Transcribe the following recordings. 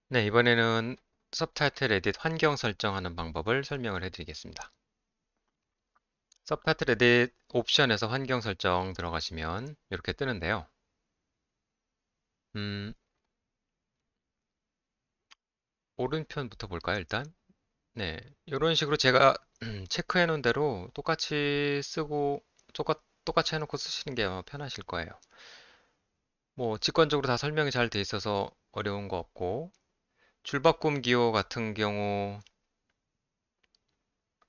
네, 이번에는 서브타이틀 에딧 환경 설정하는 방법을 설명을 해드리겠습니다. 서브타이틀 에딧 옵션에서 환경 설정 들어가시면 이렇게 뜨는데요. 음, 오른편부터 볼까요, 일단? 네, 이런 식으로 제가 체크해 놓은 대로 똑같이 쓰고, 똑같이 해놓고 쓰시는 게 아마 편하실 거예요. 뭐, 직관적으로 다 설명이 잘 돼 있어서 어려운 거 없고, 줄바꿈 기호 같은 경우,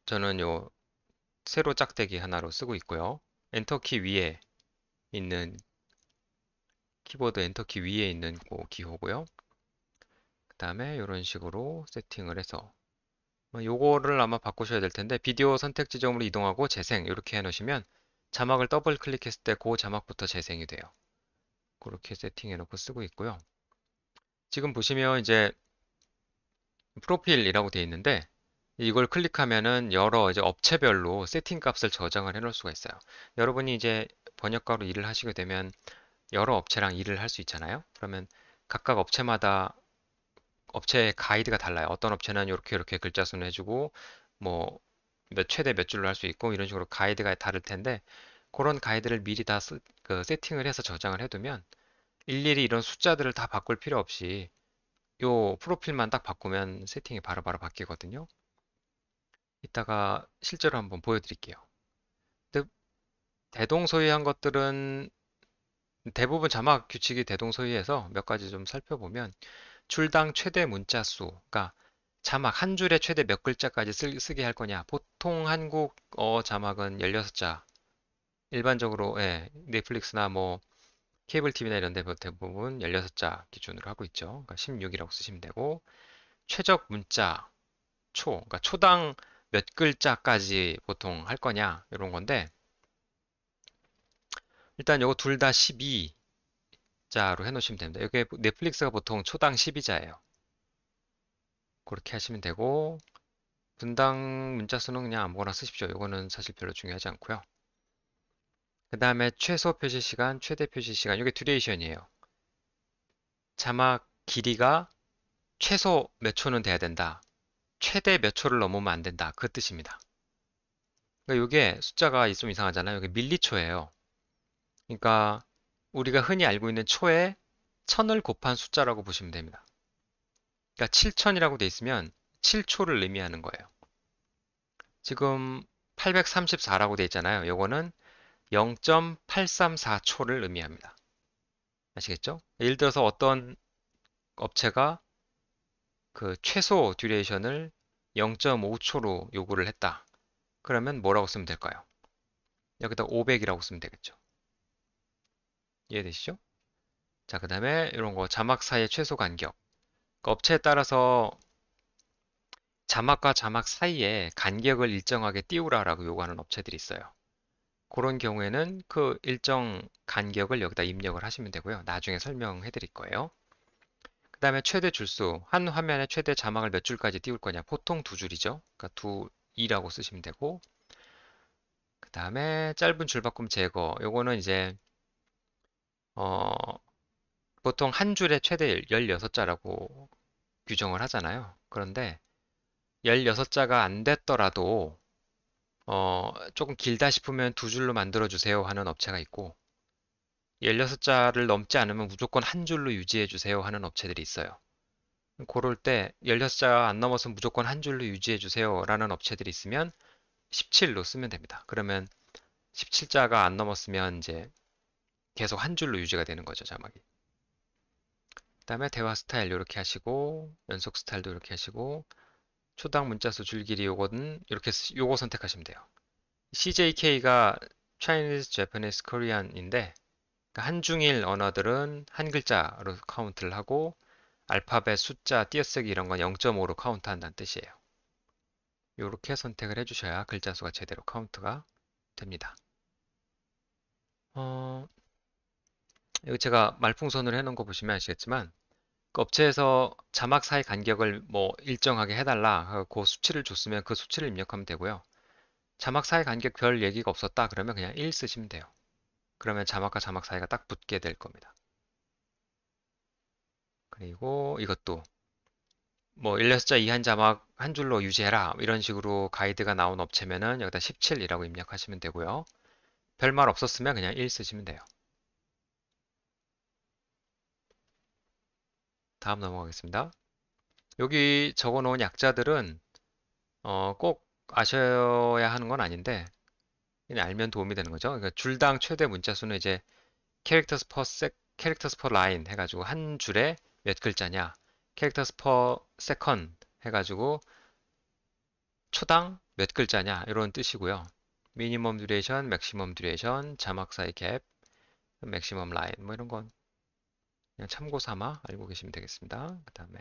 저는 요 세로 짝대기 하나로 쓰고 있고요. 엔터키 위에 있는 키보드 엔터키 위에 있는 그 기호고요. 그 다음에 이런 식으로 세팅을 해서 요거를 아마 바꾸셔야 될 텐데 비디오 선택 지점으로 이동하고 재생 이렇게 해놓으시면 자막을 더블 클릭했을 때 그 자막부터 재생이 돼요. 그렇게 세팅해 놓고 쓰고 있고요. 지금 보시면 이제 프로필이라고 되어 있는데 이걸 클릭하면은 여러 이제 업체별로 세팅 값을 저장을 해 놓을 수가 있어요. 여러분이 이제 번역가로 일을 하시게 되면 여러 업체랑 일을 할 수 있잖아요. 그러면 각각 업체마다 업체의 가이드가 달라요. 어떤 업체는 이렇게 글자 수는 해주고 뭐 최대 몇 줄로 할 수 있고 이런 식으로 가이드가 다를 텐데 그런 가이드를 미리 다 세팅을 해서 저장을 해두면 일일이 이런 숫자들을 다 바꿀 필요 없이 요 프로필만 딱 바꾸면 세팅이 바로바로 바뀌거든요. 이따가 실제로 한번 보여드릴게요. 근데 대동소이한 것들은 대부분 자막 규칙이 대동소이해서 몇 가지 좀 살펴보면 줄당 최대 문자 수, 그러니까 자막 한 줄에 최대 몇 글자까지 쓰게 할 거냐. 보통 한국어 자막은 16자. 일반적으로 예, 넷플릭스나 뭐 케이블 TV나 이런 데 대부분 16자 기준으로 하고 있죠. 그러니까 16이라고 쓰시면 되고 최적 문자 그러니까 초당 몇 글자까지 보통 할 거냐 이런 건데 일단 요거 둘 다 12자로 해놓으시면 됩니다. 이게 넷플릭스가 보통 초당 12자예요. 그렇게 하시면 되고 분당 문자 수는 그냥 아무거나 쓰십시오. 이거는 사실 별로 중요하지 않고요. 그 다음에 최소 표시 시간, 최대 표시 시간, 이게 듀레이션이에요. 자막 길이가 최소 몇 초는 돼야 된다. 최대 몇 초를 넘으면 안 된다. 그 뜻입니다. 그러니까 이게 숫자가 좀 이상하잖아요. 이게 밀리초예요. 그러니까 우리가 흔히 알고 있는 초에 천을 곱한 숫자라고 보시면 됩니다. 그러니까 7천이라고 돼 있으면 7초를 의미하는 거예요. 지금 834라고 돼 있잖아요. 요거는 0.834초를 의미합니다. 아시겠죠? 예를 들어서 어떤 업체가 그 최소 듀레이션을 0.5초로 요구를 했다. 그러면 뭐라고 쓰면 될까요? 여기다 500이라고 쓰면 되겠죠. 이해되시죠? 자, 그 다음에 이런 거 자막 사이의 최소 간격. 그 업체에 따라서 자막과 자막 사이에 간격을 일정하게 띄우라라고 요구하는 업체들이 있어요. 그런 경우에는 그 일정 간격을 여기다 입력을 하시면 되고요. 나중에 설명해 드릴 거예요. 그 다음에 최대 줄수. 한 화면에 최대 자막을 몇 줄까지 띄울 거냐. 보통 두 줄이죠. 그러니까 이라고 쓰시면 되고. 그 다음에 짧은 줄바꿈 제거. 요거는 이제, 어, 보통 한 줄에 최대 16자라고 규정을 하잖아요. 그런데 16자가 안 됐더라도, 조금 길다 싶으면 두 줄로 만들어주세요 하는 업체가 있고, 16자를 넘지 않으면 무조건 한 줄로 유지해 주세요 하는 업체들이 있어요. 그럴 때 16자가 안 넘어서 무조건 한 줄로 유지해 주세요 라는 업체들이 있으면 17로 쓰면 됩니다. 그러면 17자가 안 넘었으면 이제 계속 한 줄로 유지가 되는 거죠, 자막이. 그다음에 대화 스타일 이렇게 하시고 연속 스타일도 이렇게 하시고 초당 문자수 줄길이 요거는 이렇게 요거 선택하시면 돼요. CJK가 Chinese, Japanese, Korean인데 한중일 언어들은 한 글자로 카운트를 하고 알파벳, 숫자, 띄어쓰기 이런 건 0.5로 카운트한다는 뜻이에요. 이렇게 선택을 해주셔야 글자 수가 제대로 카운트가 됩니다. 어, 여기 제가 말풍선으로 해놓은 거 보시면 아시겠지만 그 업체에서 자막 사이 간격을 뭐 일정하게 해달라 하고 그 수치를 줬으면 그 수치를 입력하면 되고요. 자막 사이 간격 별 얘기가 없었다 그러면 그냥 1 쓰시면 돼요. 그러면 자막과 자막 사이가 딱 붙게 될 겁니다. 그리고 이것도 뭐 16자 이한 자막 한 줄로 유지해라 이런 식으로 가이드가 나온 업체면은 여기다 17이라고 입력하시면 되고요. 별말 없었으면 그냥 1 쓰시면 돼요. 다음 넘어가겠습니다. 여기 적어 놓은 약자들은 꼭 아셔야 하는 건 아닌데 그냥 알면 도움이 되는 거죠. 그러니까 줄당 최대 문자 수는 이제 characters per line 해가지고 한 줄에 몇 글자냐, characters per second 해가지고 초당 몇 글자냐 이런 뜻이고요. 미니멈 듀레이션, 맥시멈 듀레이션, 자막 사이 갭, 맥시멈 라인 뭐 이런 건 그냥 참고 삼아 알고 계시면 되겠습니다. 그 다음에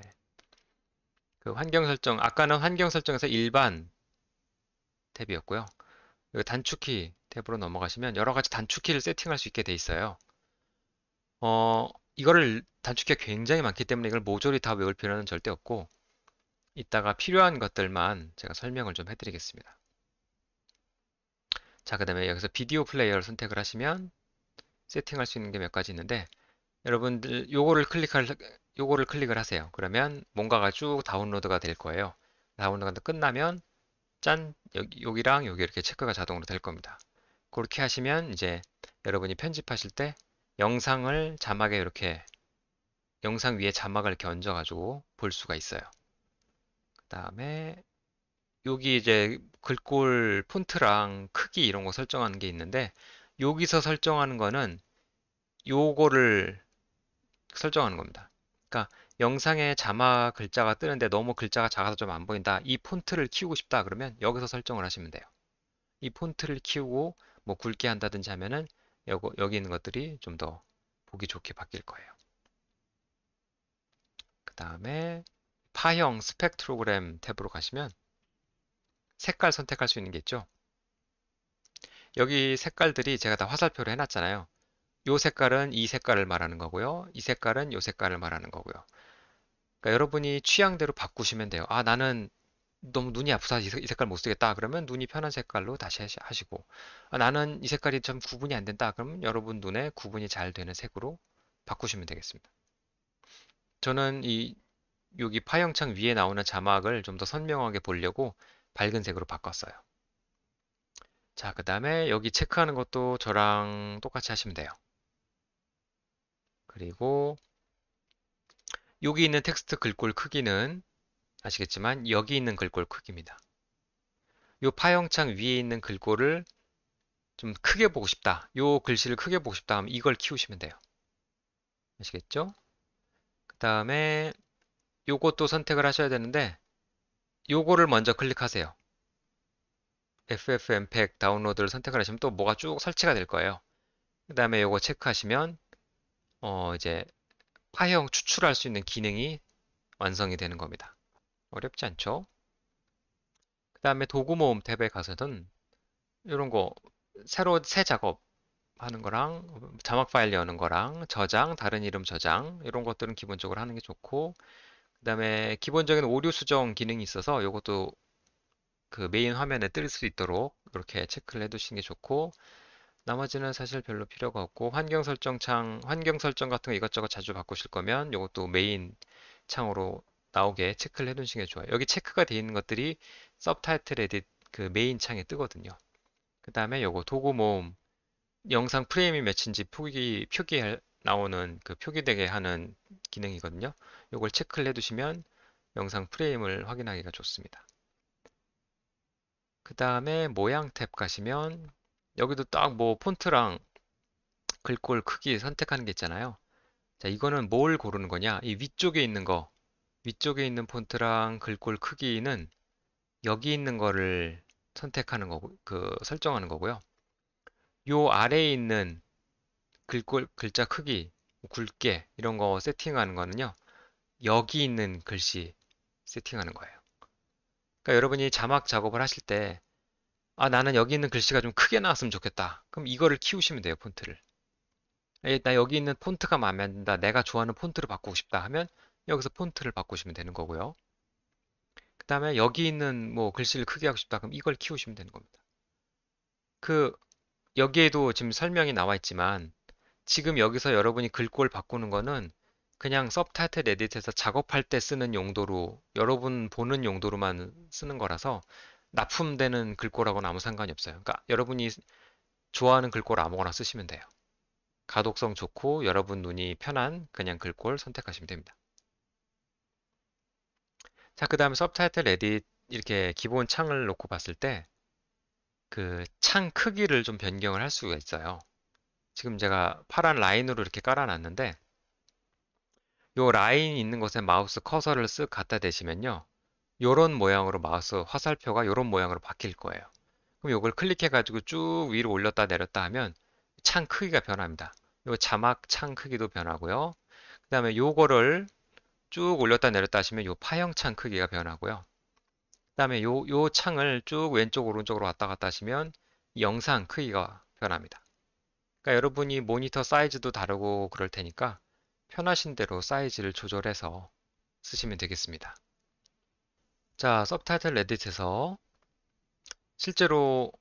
그 환경 설정, 아까는 환경 설정에서 일반 탭이었고요. 그 단축키 탭으로 넘어가시면 여러 가지 단축키를 세팅할 수 있게 돼 있어요. 이거를 단축키가 굉장히 많기 때문에 이걸 모조리 다 외울 필요는 절대 없고 이따가 필요한 것들만 제가 설명을 좀 해드리겠습니다. 자, 그 다음에 여기서 비디오 플레이어를 선택을 하시면 세팅할 수 있는 게 몇 가지 있는데 여러분들 요거를 클릭을 하세요. 그러면 뭔가가 쭉 다운로드가 될 거예요. 다운로드가 끝나면 짠! 여기랑 여기 이렇게 체크가 자동으로 될 겁니다. 그렇게 하시면 이제 여러분이 편집하실 때 영상을 자막에 이렇게 영상 위에 자막을 이렇게 얹어가지고 볼 수가 있어요. 그 다음에 여기 이제 글꼴 폰트랑 크기 이런 거 설정하는 게 있는데 여기서 설정하는 거는 요거를 설정하는 겁니다. 그러니까 영상에 자막 글자가 뜨는데 너무 글자가 작아서 좀 안 보인다. 이 폰트를 키우고 싶다 그러면 여기서 설정을 하시면 돼요. 이 폰트를 키우고 뭐 굵게 한다든지 하면은 여기 있는 것들이 좀 더 보기 좋게 바뀔 거예요. 그 다음에 파형 스펙트로그램 탭으로 가시면 색깔 선택할 수 있는 게 있죠. 여기 색깔들이 제가 다 화살표로 해놨잖아요. 이 색깔은 이 색깔을 말하는 거고요. 이 색깔은 이 색깔을 말하는 거고요. 그러니까 여러분이 취향대로 바꾸시면 돼요. 아, 나는 너무 눈이 아프다. 이 색깔 못 쓰겠다. 그러면 눈이 편한 색깔로 다시 하시고. 아, 나는 이 색깔이 좀 구분이 안 된다. 그러면 여러분 눈에 구분이 잘 되는 색으로 바꾸시면 되겠습니다. 저는 여기 파형창 위에 나오는 자막을 좀 더 선명하게 보려고 밝은 색으로 바꿨어요. 자, 그 다음에 여기 체크하는 것도 저랑 똑같이 하시면 돼요. 그리고 여기 있는 텍스트 글꼴 크기는 아시겠지만 여기 있는 글꼴 크기입니다. 이 파형창 위에 있는 글꼴을 좀 크게 보고 싶다. 이 글씨를 크게 보고 싶다 하면 이걸 키우시면 돼요. 아시겠죠? 그 다음에 요것도 선택을 하셔야 되는데 요거를 먼저 클릭하세요. FFmpeg 다운로드를 선택을 하시면 또 뭐가 쭉 설치가 될 거예요. 그 다음에 요거 체크하시면 이제 파형 추출할 수 있는 기능이 완성이 되는 겁니다. 어렵지 않죠? 그 다음에 도구 모음 탭에 가서는 이런 거 새로 새 작업 하는 거랑 자막 파일 여는 거랑 저장, 다른 이름 저장 이런 것들은 기본적으로 하는 게 좋고 그다음에 기본적인 오류 수정 기능이 있어서 이것도 그 메인 화면에 뜰 수 있도록 이렇게 체크를 해두시는 게 좋고 나머지는 사실 별로 필요가 없고 환경 설정 같은 거 이것저것 자주 바꾸실 거면 이것도 메인 창으로 나오게 체크를 해두시는 게 좋아요. 여기 체크가 되어 있는 것들이 서브타이틀 에딧 그 메인 창에 뜨거든요. 그 다음에 요거 도구 모음 영상 프레임이 몇인지 표기 나오는 그 표기되게 하는 기능이거든요. 이걸 체크를 해두시면 영상 프레임을 확인하기가 좋습니다. 그 다음에 모양 탭 가시면 여기도 딱 뭐 폰트랑 글꼴 크기 선택하는 게 있잖아요. 자, 이거는 뭘 고르는 거냐? 이 위쪽에 있는 폰트랑 글꼴 크기는 여기 있는 거를 선택하는 거고, 설정하는 거고요. 요 아래에 있는 글자 크기, 굵게 이런 거 세팅하는 거는요. 여기 있는 글씨 세팅하는 거예요. 그러니까 여러분이 자막 작업을 하실 때 아, 나는 여기 있는 글씨가 좀 크게 나왔으면 좋겠다. 그럼 이거를 키우시면 돼요, 폰트를. 나 여기 있는 폰트가 마음에 안 든다. 내가 좋아하는 폰트를 바꾸고 싶다 하면 여기서 폰트를 바꾸시면 되는 거고요. 그 다음에 여기 있는 뭐 글씨를 크게 하고 싶다. 그럼 이걸 키우시면 되는 겁니다. 그 여기에도 지금 설명이 나와 있지만 지금 여기서 여러분이 글꼴 바꾸는 거는 그냥 서브타이틀 에디트에서 작업할 때 쓰는 용도로 여러분 보는 용도로만 쓰는 거라서 납품되는 글꼴하고는 아무 상관이 없어요. 그러니까 여러분이 좋아하는 글꼴 아무거나 쓰시면 돼요. 가독성 좋고 여러분 눈이 편한 그냥 글꼴 선택하시면 됩니다. 자, 그 다음에 서브타이틀 에딧 이렇게 기본 창을 놓고 봤을 때 그 창 크기를 좀 변경을 할 수가 있어요. 지금 제가 파란 라인으로 이렇게 깔아놨는데 요 라인 있는 곳에 마우스 커서를 쓱 갖다 대시면요. 요런 모양으로 마우스 화살표가 요런 모양으로 바뀔 거예요. 그럼 요걸 클릭해가지고 쭉 위로 올렸다 내렸다 하면 창 크기가 변합니다. 요 자막 창 크기도 변하고요. 그 다음에 요거를 쭉 올렸다 내렸다 하시면 요 파형 창 크기가 변하고요. 그 다음에 요 창을 쭉 왼쪽 오른쪽으로 왔다 갔다 하시면 영상 크기가 변합니다. 그러니까 여러분이 모니터 사이즈도 다르고 그럴 테니까 편하신 대로 사이즈를 조절해서 쓰시면 되겠습니다. 자, 서브타이틀 에딧에서 실제로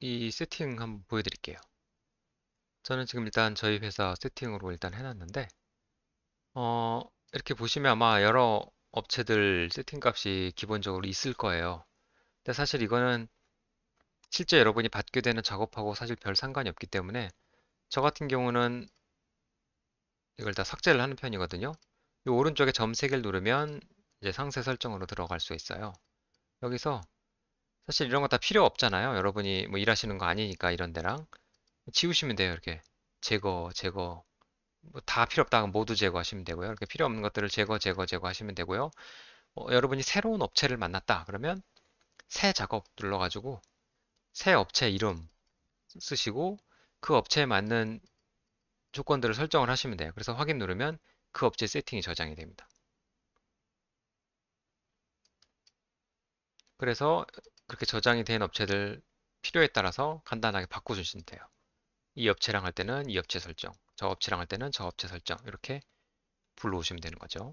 이 세팅 한번 보여드릴게요. 저는 지금 일단 저희 회사 세팅으로 일단 해놨는데 이렇게 보시면 아마 여러 업체들 세팅 값이 기본적으로 있을 거예요. 근데 사실 이거는 실제 여러분이 받게 되는 작업하고 사실 별 상관이 없기 때문에 저 같은 경우는 이걸 다 삭제를 하는 편이거든요. 이 오른쪽에 점 3개를 누르면 이제 상세 설정으로 들어갈 수 있어요. 여기서 사실 이런 거 다 필요 없잖아요. 여러분이 뭐 일하시는 거 아니니까 이런 데랑 지우시면 돼요. 이렇게 제거 뭐 다 필요 없다 하면 모두 제거하시면 되고요. 이렇게 필요 없는 것들을 제거하시면 되고요. 여러분이 새로운 업체를 만났다 그러면 새 작업 눌러가지고 새 업체 이름 쓰시고 그 업체에 맞는 조건들을 설정을 하시면 돼요. 그래서 확인 누르면 그 업체 세팅이 저장이 됩니다. 그래서 그렇게 저장이 된 업체들 필요에 따라서 간단하게 바꿔주시면 돼요. 이 업체랑 할 때는 이 업체 설정, 저 업체랑 할 때는 저 업체 설정 이렇게 불러오시면 되는 거죠.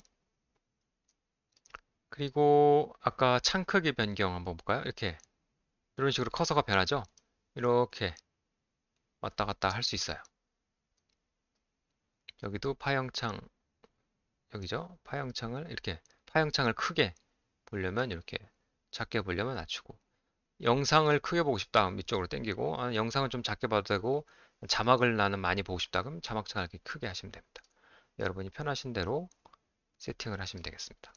그리고 아까 창 크기 변경 한번 볼까요? 이렇게 이런 식으로 커서가 변하죠? 이렇게 왔다 갔다 할 수 있어요. 여기도 파형창, 여기죠? 파형창을 이렇게 파형창을 크게 보려면 이렇게 작게 보려면 낮추고 영상을 크게 보고 싶다 그럼 이쪽으로 당기고 영상을 좀 작게 봐도 되고 자막을 나는 많이 보고 싶다 그럼 자막창을 이렇게 크게 하시면 됩니다. 여러분이 편하신 대로 세팅을 하시면 되겠습니다.